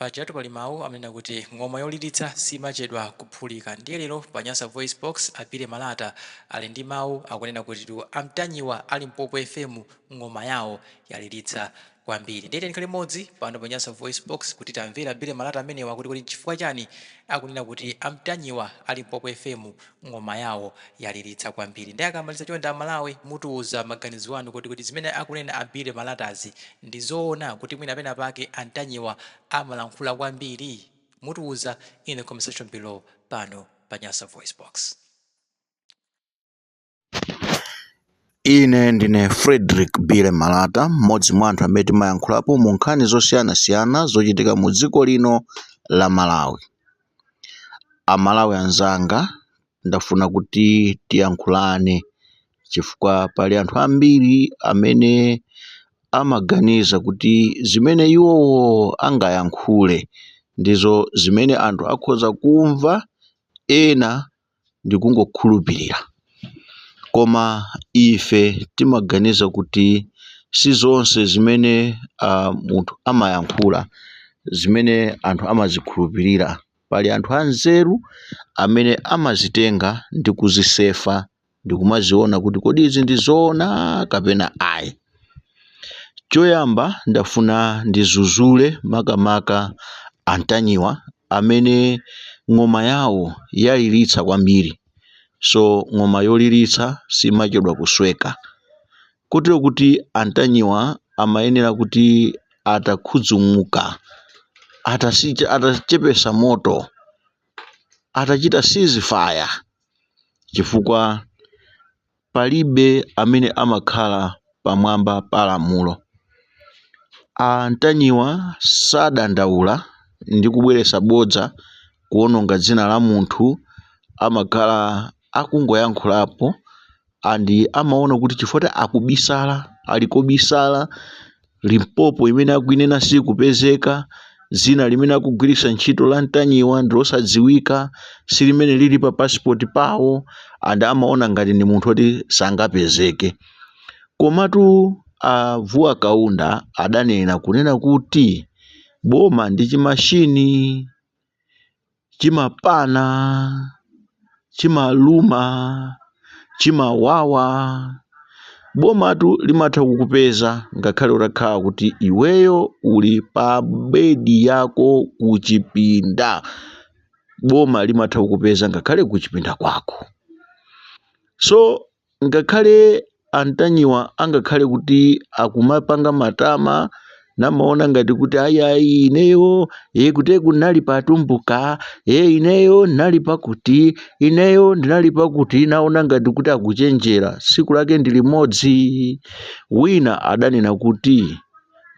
Pajatu pali mawu amenena kuti ng'oma yoliritsa simachedwa kuphulika. Ndiye lero pa Nyasa Voice Box Apire Malata ali ndi mawu akunena kuti amtanyiwa ali Mpopo FM ng'oma yawo yaliritsa kwambiri. Ndiye tikhale limodzi pano pa Nyasa Voice Box kuti tamvera Apire Malata amenewa kuti chifukwa chani akunena kuti amtanyiwa ali Mpopo FM ng'oma yawo yaliritsa kwambiri. Ndiye akamaliza chonda Malawi mutiuza maganizo anu kuti zimene akunena Apire Malatazi ndi zoona kuti mwina pena pake amtanyiwa amalankhula kwambiri. Mutiuza in the comment section below pano pa Nyasa Voice Box. Ine ndine Frederick Bile Malata, mmodzi mwa anthu amene timayankhulapo mu nkhani zosiyanasiyana zochitika mu dziko lino la Malawi. Amalawi anzanga, ndafuna kuti tiyankhulane chifukwa pali anthu ambiri amene amaganiza kuti zimene iwo angayankhule ndizo zimene anthu akhoza kumva, ena ndikungokhulupirira. Koma ife timaganiza kuti si zonse zimene munthu amayankhula zimene anthu amazikhulupirira. Pali anthu anzeru amene amazitenga ndi kuzisefa ndi kumaziona kuti kodi izi ndi zoona kapena ayi. Choyamba ndafuna ndizuzule makamaka amtanyiwa amene ng'oma yawo yaliritsa kwambiri. So ng'oma yoliritsa simachedwa kusweka. Kotero kuti amtanyiwa amayenera kuti atakhudzumuka, atachepesa moto, atachita ceasefire, chifukwa palibe amene amakhala pamwamba pa lamulo. Amtanyiwa sadandaula ndi kubweretsa bodza kuononga dzina la munthu, amakhala akungoyankhulapo andi amaona kuti chifukwa akubisala, alikobisala, Limpopo imene akuinena sikupezeka, dzina limene akugwiritsa ntchito la mtanyiwa ndi losadziwika, si limene lili pa passport pawo, andi amaona ngati ndi munthu oti sangapezeke. Komatu Vuwa Kaunda adanena kunena kuti boma ndi chimashini, chimapana, chimaluma, chimawawa. Bomatu limatha kukupeza ngakhale utakhala kuti iweyo uli pa bedi yako kuchipinda. Boma limatha kukupeza ngakhale kuchipinda kwako. So ngakhale amtanyiwa angakhale kuti akumapanga matama namaona ngati kuti ayi ineyo kuti kunali patumbuka, ineyo ndinali pakuti, ineyo ndinali pakuti, naona ngati kuti akuchenjera. Siku lake ndi limodzi. Wina adanena kuti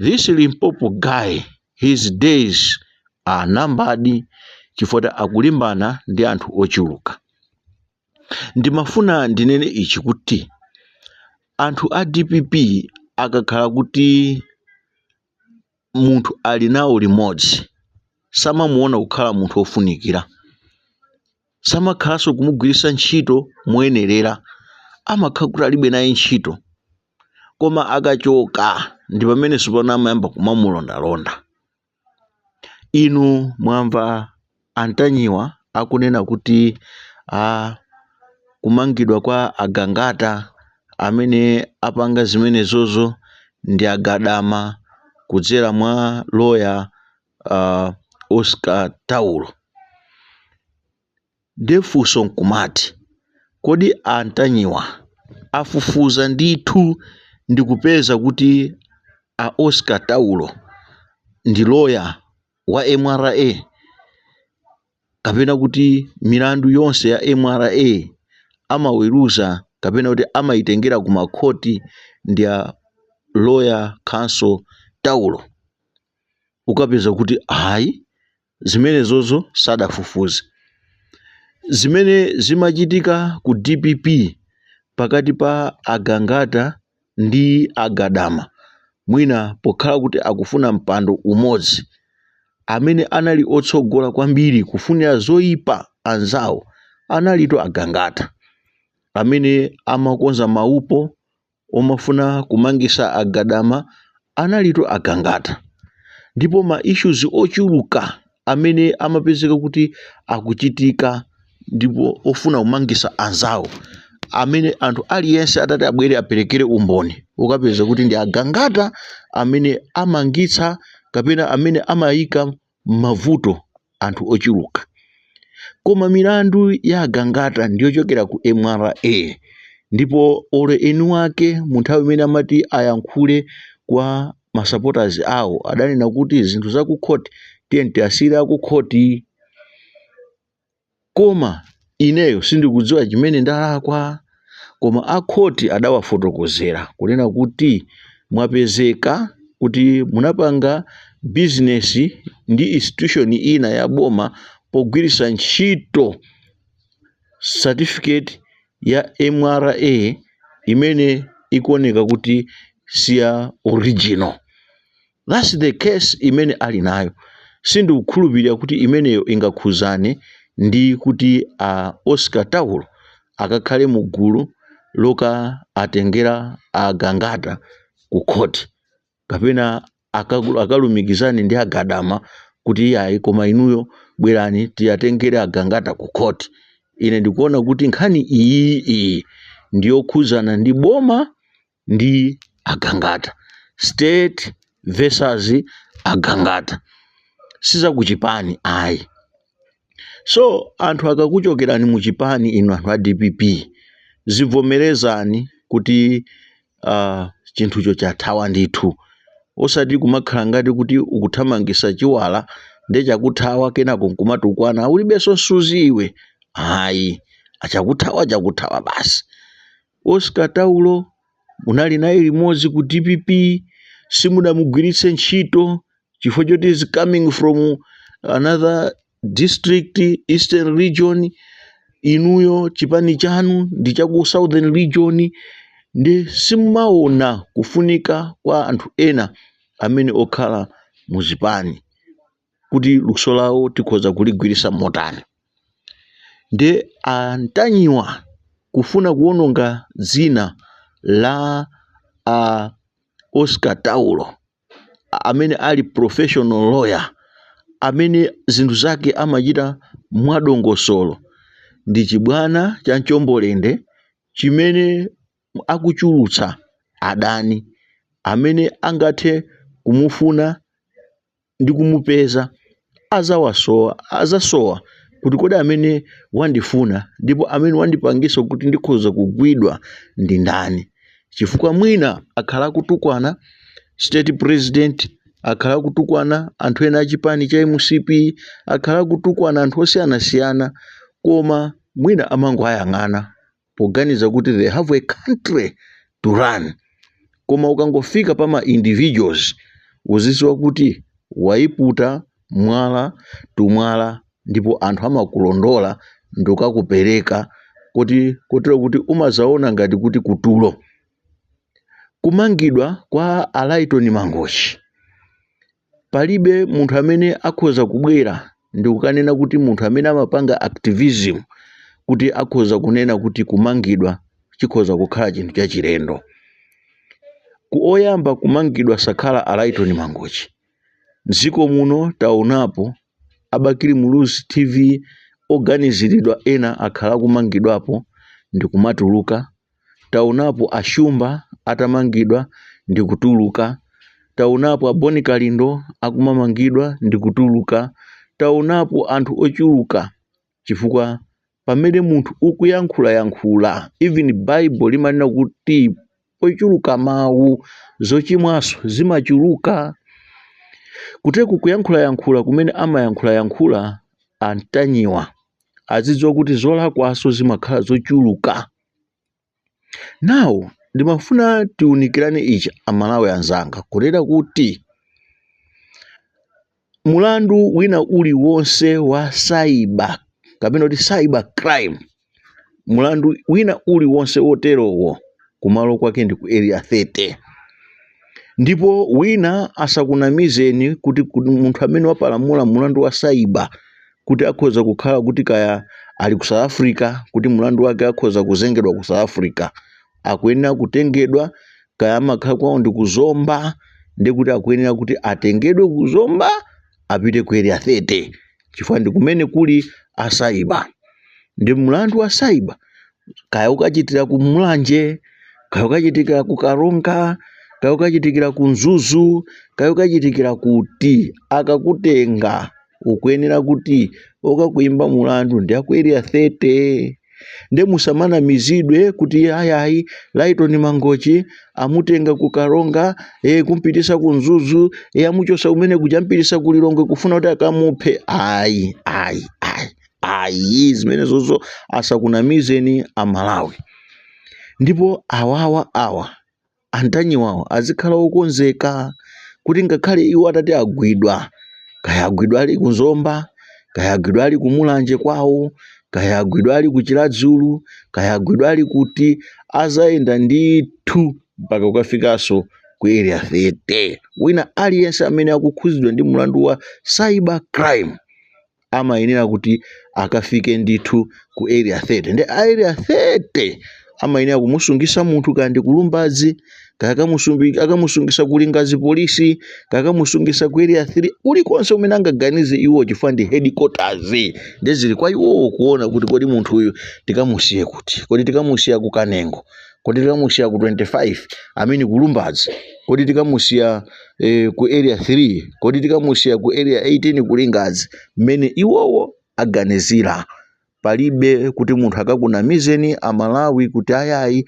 this Limpopo guy, his days are numbered, chifukwa akulimbana ndi anthu ochuluka. Ndimafuna ndinene ichi kuti anthu a DPP akakhala kuti munthu ali nawo limodzi, samamuona kukhala munthu ofunikira, samakhalanso kumugwiritsa ntchito moyenerera, amakhala kuti alibe naye ntchito. Koma akachoka ndi pamene sipano amayamba kumamulondalonda. Inu mwamva amtanyiwa akunena kuti kumangidwa kwa agangata amene apanga zimenezozo ndi agadama kudzera mwa lawyer Oscar Taulo. Defunso nkumati kodi amtanyiwa afufuza ndithu ndi kupeza kuti Oscar Taulo ndi lawyer wa MRA, kapena kuti milandu yonse ya MRA amaweruza kapena kuti amayitengera ku makhoti ndi ya lawyer counsel Taulo. Ukapeza kuti hayi zimenezozo sadafufuze. Zimene zimachitika ku DPP pakati pa agangata ndi agadama, mwina pokhala kuti akufuna mpando umodzi, amene anali otsogola kwambiri kufunira zoyipa anzawo analito agangata, amene amakonza maupo omafuna kumangisa agadama analito agangata. ndipo ma issues ochuluka amene amapezeka kuti akuchitika ndipo ofuna kumangisa anzawo, amene anthu aliyense atati abwere aperekere umboni, ukapeza kuti ndi agangata amene amangitsa kapena amene amayika mavuto anthu ochuluka. Koma milandu ya agangata ndiyochokera ku MRA, ndipo ole eni wake mu nthawi imene amati ayankhule kwa masupporters awo adanena kuti zinthu za ku court tiyasire ku court. Koma ineyo sindikudziwa chimene ndalakwa, koma a court adawafotokozera kunena kuti mwapezeka kuti munapanga business ndi institution ina ya boma pogwiritsa ntchito certificate ya MRA imene ikuoneka kuti siya original. That's the case imene ali nayo. Sindikukhulupirira kuti imeneyo ingakhuzane ndi kuti Oscar Taulo akakhale mu gulu loka atengera agangata ku court, kapena akalumikizane ndi agadama kuti yayi koma inuyo bwerani tiyatengere agangata ku court. Ine ndikuona kuti nkhani iyi ndiyokhuzana ndi boma ndi agangata, state versus agangata, siza kuchipani ayi. So anthu akakuchokerani mu chipani inu anthu a DPP, zivomerezani kuti chinthucho chathawa ndithu, osati kumakhala ngati kuti ukuthamangisa chiwala nde chakuthawa kenako nkumatukwana ulibenso nsuzi iwe. Ayi, chakuthawa basi. Oscar Taulo munali naye limodzi ku DPP, simudamugwiritse ntchito chifukwa choti is coming from another district, Eastern region. Inuyo chipani chanu ndi chaku Southern region, ndi simumaona kufunika kwa anthu ena amene okhala muzipani kuti luso lawo tikhoza kuligwirisa motani. Nde antanyiwa kufuna kuononga dzina la Oscar Taulo amene ali professional lawyer, amene zinthu zake amachita mwadongosolo, ndi chibwana cha Njombolende chimene akuchulutsa adani amene angathe kumufuna ndi kumupeza azasowa kuti kodi amene wandifuna ndipo amene wandipangisa kuti ndikhoza kugwidwa ndi ndani. Chifukwa mwina akhala kutukwana state president, akhala kutukwana anthu ena achipani cha MCP, akhala kutukwana anthu osiyanasiyana, koma mwina amango ayang'ana poganiza kuti they have a country to run. Koma ukangofika pa ma individuals uzidziwa kuti waiputa mwala tumwala, ndipo anthu amakulondola ndokakupereka kotero kuti umazaona ngati kuti kutulo. Kumangidwa kwa Alaiton Mangochi, palibe munthu amene akhoza kubwera ndi kukanena kuti munthu amene amapanga activism kuti akhoza kunena kuti kumangidwa chikhoza kukhala chinthu cha chilendo. Oyamba kumangidwa sakhala Alaiton Mangochi. Mdziko muno taonapo Abakili Muluzi TV oganiziridwa ena akhala kumangidwapo ndi kumatuluka. Taonapo Ashumba atamangidwa ndi kutuluka. Taonapo Aboni Kalindo akumamangidwa ndi kutuluka. Taonapo anthu ochuluka, chifukwa pamene munthu ukuyankhula, even Bible limanena kuti ochuluka mawu zochimwaso zimachuluka. Kuteku kuyankhula kumene amayankhula antanyiwa azidziwa kuti zolakwaso zimakhala zochuluka. Now ndimafuna tiunikirane ichi amalawi anzanga kulera kuti mulandu wina uli wonse wa cyber kapena kuti cyber crime, mulandu wina uli wonse woterowo kumalo kwake ndi ku area 30. Ndipo wina asakunamizeni kuti munthu amene wapalamula mulandu wa cyber kuti akhoza kukhala kuti kaya ali ku South Africa, kuti mulandu wake akhoza kuzengedwa ku South Africa, akuyenera kutengedwa kaya amakhala kwawo ndi kuzomba ndekuti akuyenera kuti atengedwe kuzomba apite ku area 30 chifukwa ndi kumene kuli asaiba. Ndi mlandu wa saiba kaya ukachitira ku Mulanje, kaya ukachitikira ku Karonga, kaya ukachitikira ku Mzuzu, kaya ukachitikira kuti akakutenga ukuyenera kuti okakuimba mulandu ndi aku area 30. Nde musamanamizidwe kuti ayayi Lighton Mangochi amutenga ku Karonga kumpitisa ku Mzuzu amuchosa umene kujampitisa ku Lilongwe kufuna kuti akamuphe. Ayi zimene zozo asakunamizeni Amalawi. Ndipo awa antanyiwawo azikhala okonzeka kuti ngakhale iwo atati agwidwa, kaya agwidwa ali kuzomba, kaya agwidwa ali ku Mulanje kwawo, kaya agwidwa ali ku Chiladzulu, kaya agwidwa ali kuti azayenda ndithu mpaka ukafikaso ku area 30. Wina aliyense amene akukhuzidwa ndi mulandu wa cyber crime amayenera kuti akafike ndithu ku area 30. Ndi area 30 amayenera kumusungisa munthu kandi kulumbazi, kaya akamusungisa kulingazi polisi, kaya akamusungisa ku area 3 ulikonse umene angaganize iwo chifukwa ndi headquarters. Ndezili kwa iwo kuona kuti kodi munthu uyu tikamusiye kuti, kodi tikamusiya ku Kanengo, kodi tikamusiya ku 25 amene kulumbazi, kodi tikamusiya ku area 3, kodi tikamusiya ku area 18 kulingazi. Mmene iwowo aganizira palibe kuti munthu akakunamizeni Amalawi kuti ayayi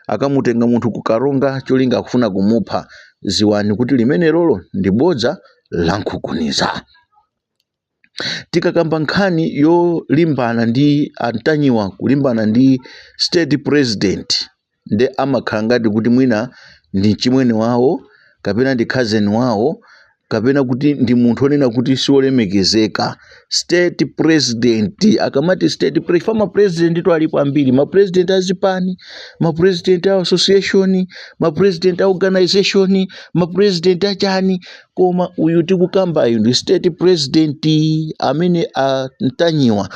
akamutenga munthu ku Karonga cholinga akufuna kumupha. Ziwani kuti limene lolo ndi bodza lankhukuniza. Tikakamba nkhani yolimbana ndi antanyiwa kulimbana ndi state president, nde amakhala ngati kuti mwina ndi chimwene wawo kapena ndi cousin wawo kapena kuti ndi munthu onena kuti siolemekezeka. State president akamati state president, former president to alipo ambiri, ma president azipani, ma president a association, ma president a organization, ma president achani, koma uyu tikukamba ayu ndi state president amene antanyiwa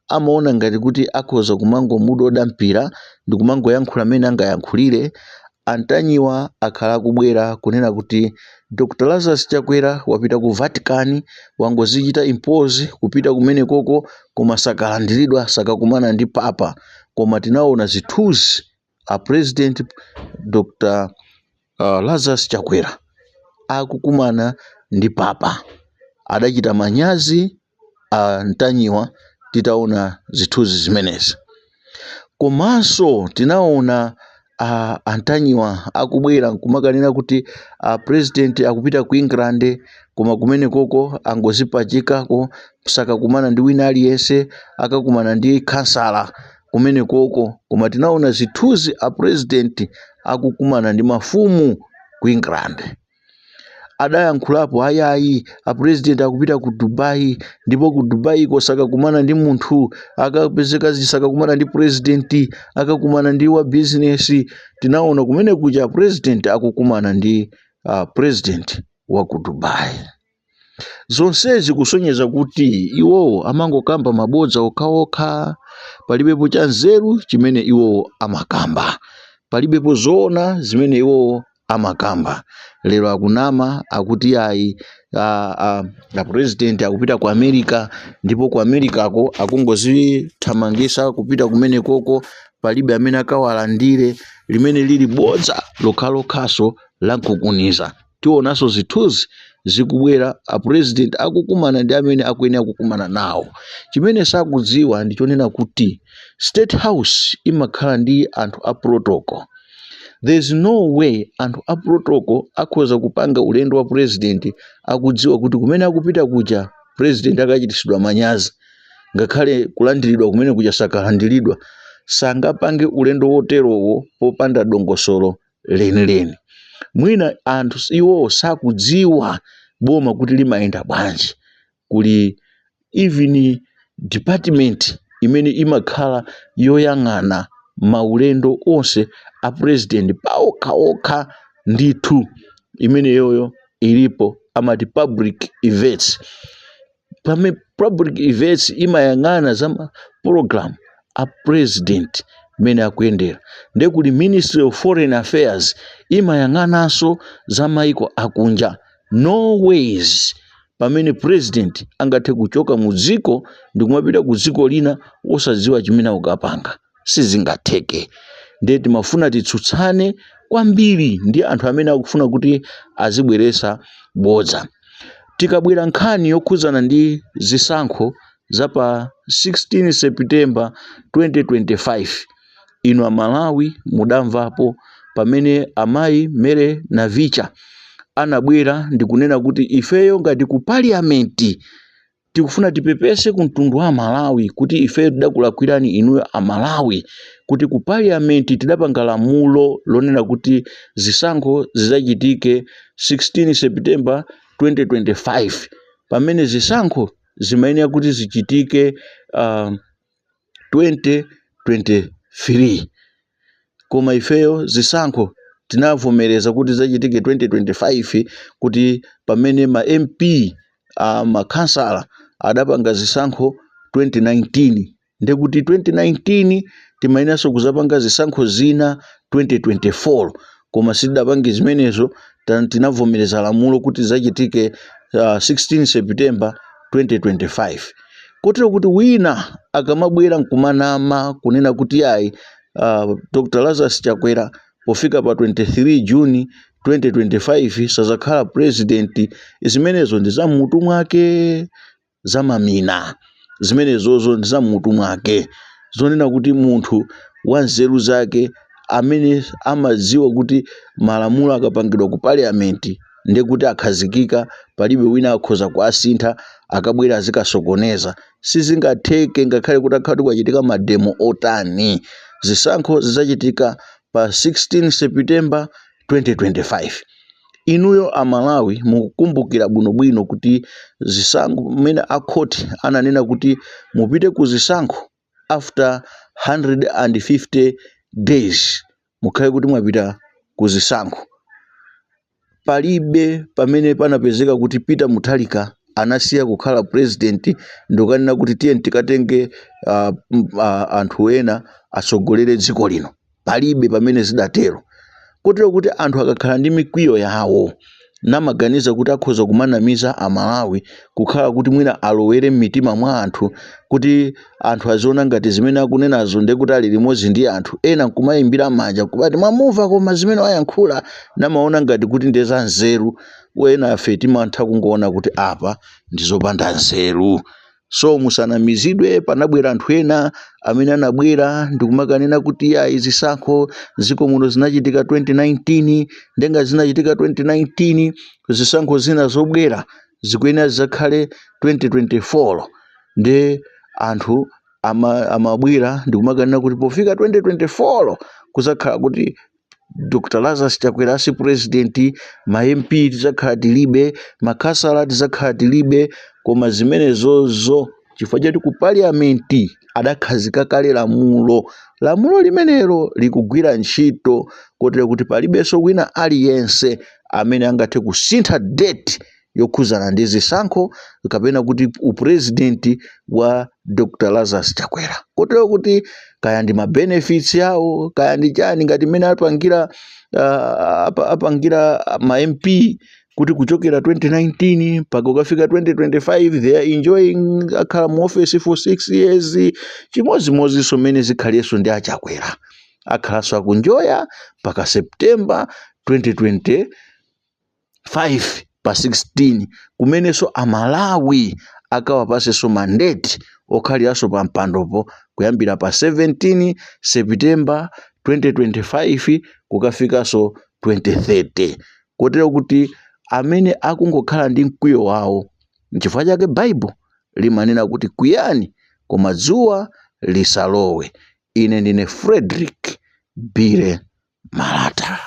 amaona ngati kuti akhoza kumango mudoda mpira ndi kumango yankhula amene angayankhulire. Antanyiwa akhala kubwera kunena kuti Dr. Lazarus Chakwera wapita ku Vatican wangozichita impose kupita kumene koko koma sakalandiridwa, sakakumana ndi Papa. Koma tinaona zithunzi a President Dr. Lazarus Chakwera akukumana ndi Papa, adachita manyazi antanyiwa. Titaona zithunzi zimenezi. Komanso tinaona antanyiwa akubwera kumakanena kuti president akupita ku England, koma kumene koko angozipachikako sakakumana ndi wina aliyense, akakumana ndi kansala kumene koko. Koma tinaona zithunzi a president akukumana ndi mafumu ku England. Adayankhulapo ayayi a president akupita ku Dubai, ndipo ku Dubai ko sakakumana ndi munthu, akapezeka sakakumana ndi president, akakumana ndi wa business. Tinaona kumene kuja president akukumana ndi president wa ku Dubai. Zonsezi kusonyeza kuti iwo amangokamba mabodza okhaokha, palibepo cha nzeru chimene iwo amakamba, palibepo zoona zimene iwo amakamba. Lero akunama akuti ayi a president akupita ku America, ndipo ku America ko akungozithamangisa kupita kumene koko, palibe amene akawalandire, limene lili bodza lokhalokhaso lankhukuniza. Tionaso zithunzi zikubwera a president akukumana ndi amene akuyenera kukumana nawo. Chimene sakudziwa ndichonena kuti State House imakhala ndi anthu a protocol. There's no way anthu a protocol akhoza kupanga ulendo wa president akudziwa kuti kumene akupita kuja president akachitisidwa manyazi, ngakhale kulandiridwa kumene kuja sakalandiridwa. Sangapange ulendo woterowo popanda dongosolo lenileni. Mwina anthu iwo sakudziwa boma kuti limayenda bwanji. Kuli even department imene imakhala yoyang'ana maulendo onse a president paokhaokha ndithu, imene yoyo ilipo amati public events. Pame public events imayang'ana za program a president mmene akuyendera. Ndiye kuti Ministry of Foreign Affairs imayang'ananso za maiko akunja. No ways pamene president angathe kuchoka mu dziko ndi kumapita ku dziko lina osadziwa chimene akupanga, sizingatheke. Ndiye timafuna titsutsane kwambiri ndi anthu amene akufuna kuti azibweresa bodza. Tikabwera nkhani yokhuzana ndi zisankho za pa 16 September 2025, inu amalawi mudamvapo pamene amayi Mary Navicha anabwera ndi kunena kuti ifeyo ngati ku parliament tikufuna tipepese ku mtundu wa Malawi kuti ifeyo tidakulakwirani inuyo amalawi, kuti ku parliament tidapanga lamulo lonena kuti zisankho zizachitike 16 September 2025, pamene zisankho zimayenera kuti zichitike 2023. Koma ifeyo zisankho tinavomereza kuti zachitike 2025 kuti pamene ma MP makansala adapanga zisankho 2019, ndi kuti 2019 timayeneranso kuzapanga zisankho zina 2024, koma sidapange zimenezo. Tinavomereza lamulo kuti zachitike 16 September 2025. Kotero kuti wina akamabwera nkumanama kunena kuti ayi Dr. Lazarus Chakwera pofika pa 23 Juni 2025 sazakhala president, zimenezo ndi za mutu mwake, za mamina zimenezozo ndi za mutu mwake, zonena kuti munthu wa nzeru zake amene amadziwa kuti malamulo akapangidwa ku parliament ndi kuti akhazikika, palibe wina akhoza kuasintha akabwera azikasokoneza. Sizingatheke ngakhale kuti akhati kwachitika mademo otani. Zisankho zizachitika pa 16 September 2025. Inuyo amalawi mukukumbukira bwinobwino kuti zisankho mmene akhoti ananena kuti mupite ku zisankho after 150 days mukhale kuti mwapita ku zisankho. Palibe pamene panapezeka kuti Peter Mutharika anasiya kukhala president ndokanena kuti tiye tikatenge anthu ena atsogolere dziko lino. Palibe pamene zidatero. Kotero kuti anthu akakhala ndi mikwiyo yawo namaganiza kuti akhoza kumanamiza amalawi, kukhala kuti mwina alowere m'mitima mwa anthu, kuti anthu aziona ngati zimene akunenazo ndi kuti ali limodzi ndi anthu ena, nkumayimbira manja kubati mwamumva koma zimene wayankhula, namaona ngati kuti ndi za nzeru. Wena afe timantha kungoona kuti apa ndizopanda nzeru. So musanamizidwe. Panabwera anthu ena amene anabwera ndikumakanena kuti ya zisankho ziko muno zinachitika 2019, ndenga zinachitika 2019, zisankho zina zobwera zikuyenera zizakhale 2024. Nde anthu amabwera ndikumakanena kuti pofika 2024 kuzakhala kuti Dr. Lazarus Chakwera asi president, ma MP tizakhala tilibe, makhansala tizakhala tilibe. Koma zimenezozo chifukwa choti ku parliament adakhazika kale lamulo limenelo likugwira ntchito, kotero kuti palibenso wina aliyense amene angathe kusintha date yokhuzana ndi zisankho kapena kuti upresident wa Dr. Lazarus Chakwera. Kotero kuti kaya ndi ma benefits yawo kaya ndi chani, ngati mene apangira ma MP kuti kuchokera 2019 mpaka ukafika 2025 they are enjoying akhala mu office for 6 years. Chimozimozi somene zikhaliyeso ndi Achakwera akhalanso akunjoya mpaka September 2025 pa 16 kumenenso amalawi akawapasenso mandate okhaliranso pa mpandopo kuyambira pa 17 September 2025 kukafikanso 2030. Kotero kuti amene akungokhala ndi mkwiyo wawo, n'chifukwa chake Bible limanena kuti kwiyani koma dzuwa lisalowe. Ine ndine Frederick Bire Malata.